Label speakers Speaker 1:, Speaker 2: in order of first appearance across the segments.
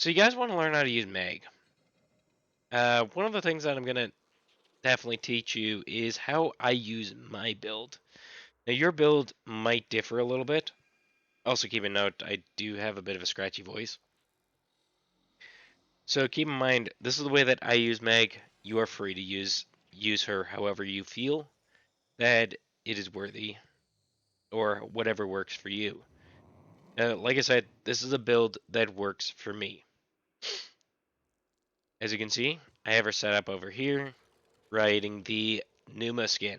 Speaker 1: So you guys want to learn how to use mag. One of the things that I'm going to definitely teach you is how I use my build. Now your build might differ a little bit. Also keep in note, I do have a bit of a scratchy voice. So keep in mind, this is the way that I use Meg. You are free to use her however you feel that it is worthy or whatever works for you. Like I said, this is a build that works for me. As you can see, I have her set up over here, riding the Numa skin.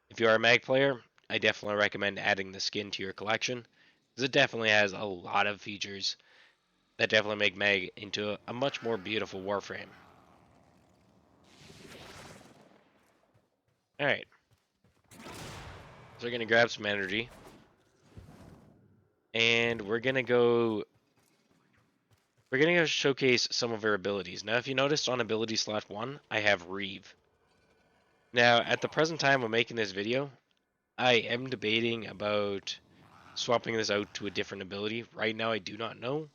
Speaker 1: If you are a Mag player, I definitely recommend adding the skin to your collection, because it definitely has a lot of features that definitely make Mag into a much more beautiful Warframe. Alright, so we're going to grab some energy, and we're gonna go showcase some of her abilities. Now, if you noticed on ability slot 1, I have Reeve. Now, at the present time of making this video, I am debating about swapping this out to a different ability. Right now, I do not know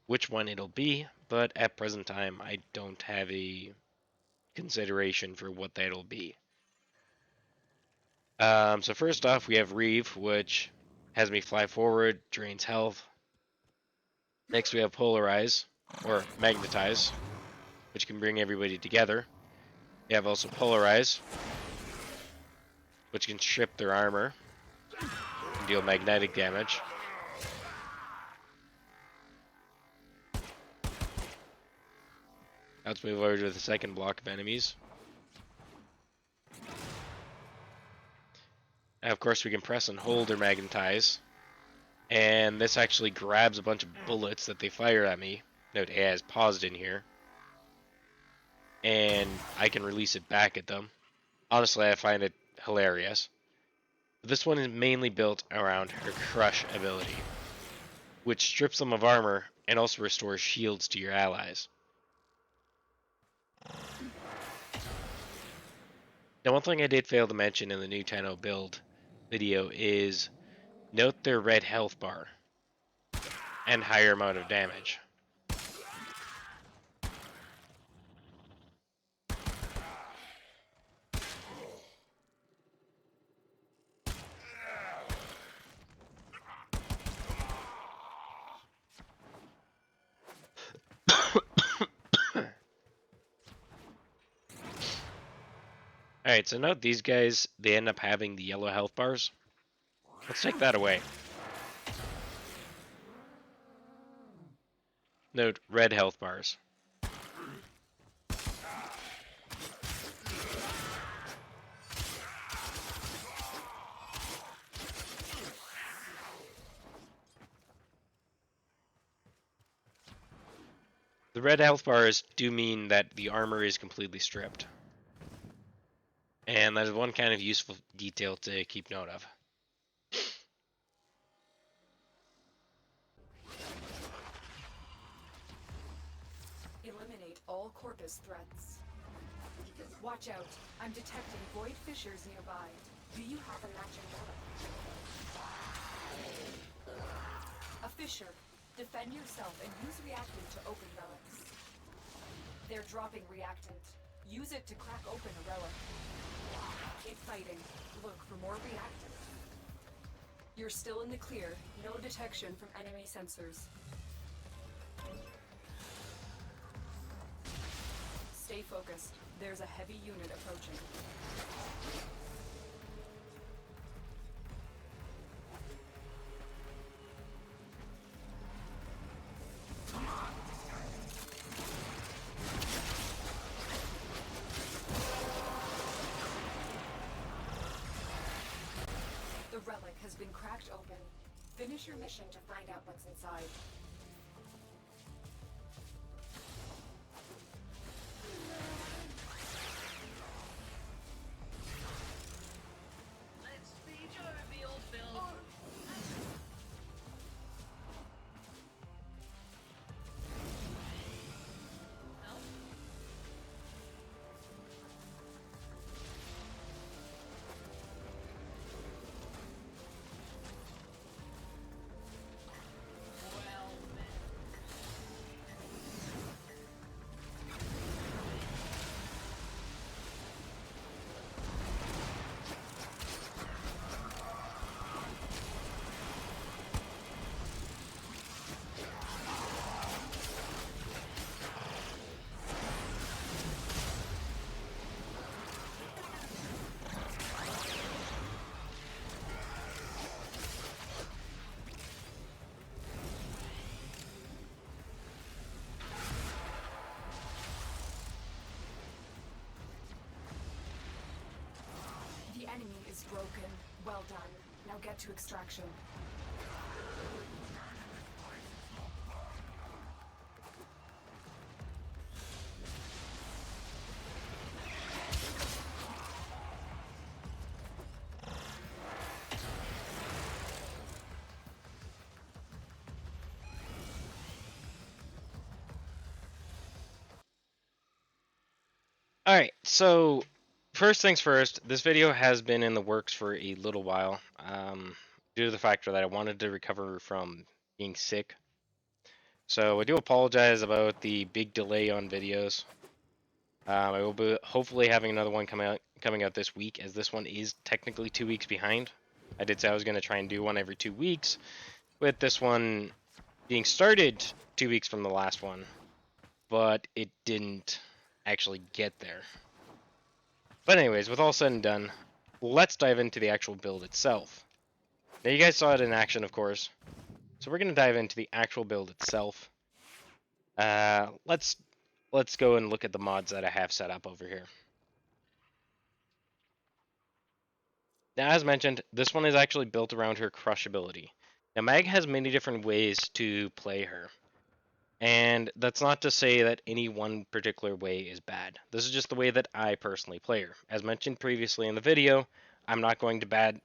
Speaker 1: which one it'll be, but at present time, I don't have a consideration for what that'll be. So first off, we have Reeve, which has me fly forward, drains health. Next, we have Polarize, or Magnetize, which can bring everybody together. We have also Polarize, which can strip their armor and deal magnetic damage. Let's move over to the second block of enemies. Now, of course, we can press and hold or magnetize. And this actually grabs a bunch of bullets that they fire at me. Note it has paused in here. And I can release it back at them. Honestly, I find it hilarious. This one is mainly built around her Crush ability, which strips them of armor and also restores shields to your allies. Now, one thing I did fail to mention in the new 10.0 build video is note their red health bar and higher amount of damage. Alright, so note these guys, they end up having the yellow health bars. Let's take that away. Note red health bars. The red health bars do mean that the armor is completely stripped. And that is one kind of useful detail to keep note of.
Speaker 2: Eliminate all Corpus threats. Watch out, I'm detecting void fissures nearby. Do you have a matching relic? A fissure. Defend yourself and use reactant to open relics. They're dropping reactant. Use it to crack open a relic. Keep fighting. Look for more reactant. You're still in the clear. No detection from enemy sensors. Stay focused. There's a heavy unit approaching. The relic has been cracked open. Finish your mission to find out what's inside.
Speaker 3: Let's speed your reveal, Bill. No? Well
Speaker 2: Well done. Now get to extraction.
Speaker 1: Alright, so first things first, this video has been in the works for a little while, due to the factor that I wanted to recover from being sick. So I do apologize about the big delay on videos. I will be hopefully having another one coming out this week, as this one is technically 2 weeks behind. I did say I was going to try and do one every 2 weeks, with this one being started 2 weeks from the last one, but it didn't actually get there. But anyways, with all said and done, let's dive into the actual build itself. Now you guys saw it in action, of course, so we're going to dive into the actual build itself. Let's go and look at the mods that I have set up over here. Now, as mentioned, this one is actually built around her crush ability. Now, Mag has many different ways to play her, and that's not to say that any one particular way is bad. This is just the way that I personally play her. As mentioned previously in the video, I'm not going to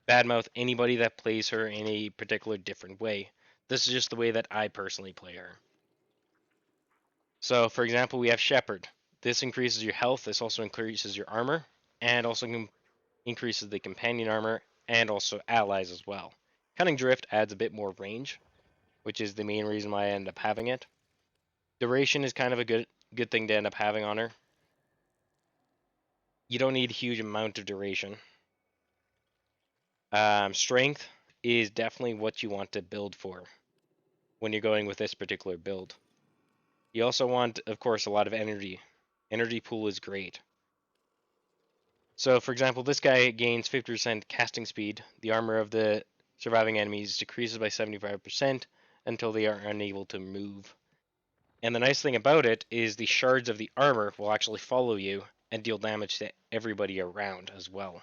Speaker 1: badmouth anybody that plays her in a particular different way. This is just the way that I personally play her. So, for example, we have Shepherd. This increases your health, this also increases your armor, and also increases the companion armor, and also allies as well. Cutting Drift adds a bit more range, which is the main reason why I end up having it. Duration is kind of a good thing to end up having on her. You don't need a huge amount of duration. Strength is definitely what you want to build for when you're going with this particular build. You also want, of course, a lot of energy. Energy pool is great. So, for example, this guy gains 50% casting speed. The armor of the surviving enemies decreases by 75% until they are unable to move. And the nice thing about it is the shards of the armor will actually follow you and deal damage to everybody around as well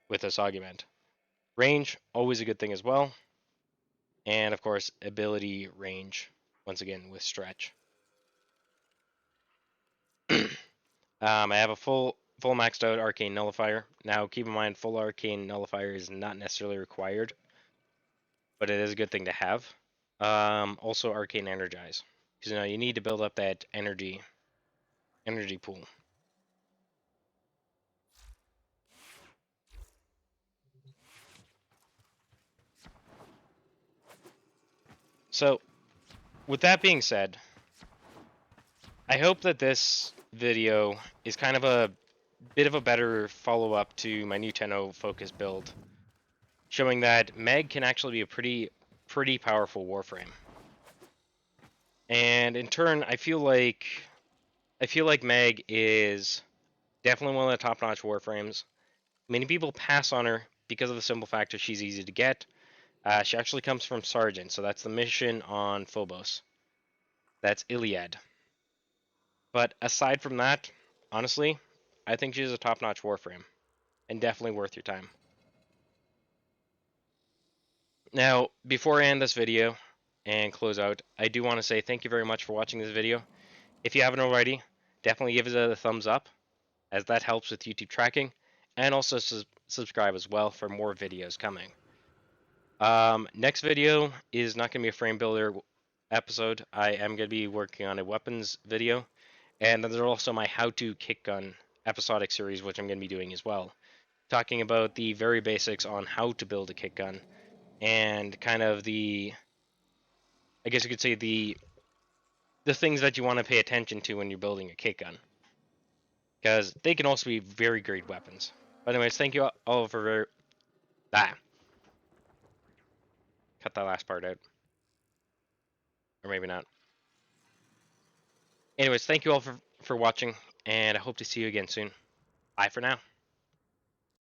Speaker 1: with this augment. Range, always a good thing as well. And of course, ability range, once again with stretch. I have a full maxed out Arcane Nullifier. Now keep in mind, full Arcane Nullifier is not necessarily required, but it is a good thing to have. Also Arcane Energize, because you need to build up that energy pool. So, with that being said, I hope that this video is kind of a bit of a better follow-up to my new 10.0 focus build, showing that Meg can actually be a pretty powerful warframe. And in turn, I feel like Meg is definitely one of the top-notch warframes. Many people pass on her because of the simple fact that she's easy to get. She actually comes from Sergeant, so that's the mission on Phobos. That's Iliad. But aside from that, honestly, I think she's a top-notch warframe, and definitely worth your time. Now, before I end this video and close out, I do want to say thank you very much for watching this video. If you haven't already, definitely give it a thumbs up, as that helps with YouTube tracking, and also subscribe as well for more videos coming. Next video is not going to be a frame builder episode. I am going to be working on a weapons video, and then there's also my how-to kick gun episodic series, which I'm going to be doing as well, talking about the very basics on how to build a kick gun, and kind of I guess you could say the things that you want to pay attention to when you're building a kick gun, because they can also be very great weapons. But anyways, thank you all for cut that last part out, or maybe not. Anyways, thank you all for watching, and I hope to see you again soon. Bye for now.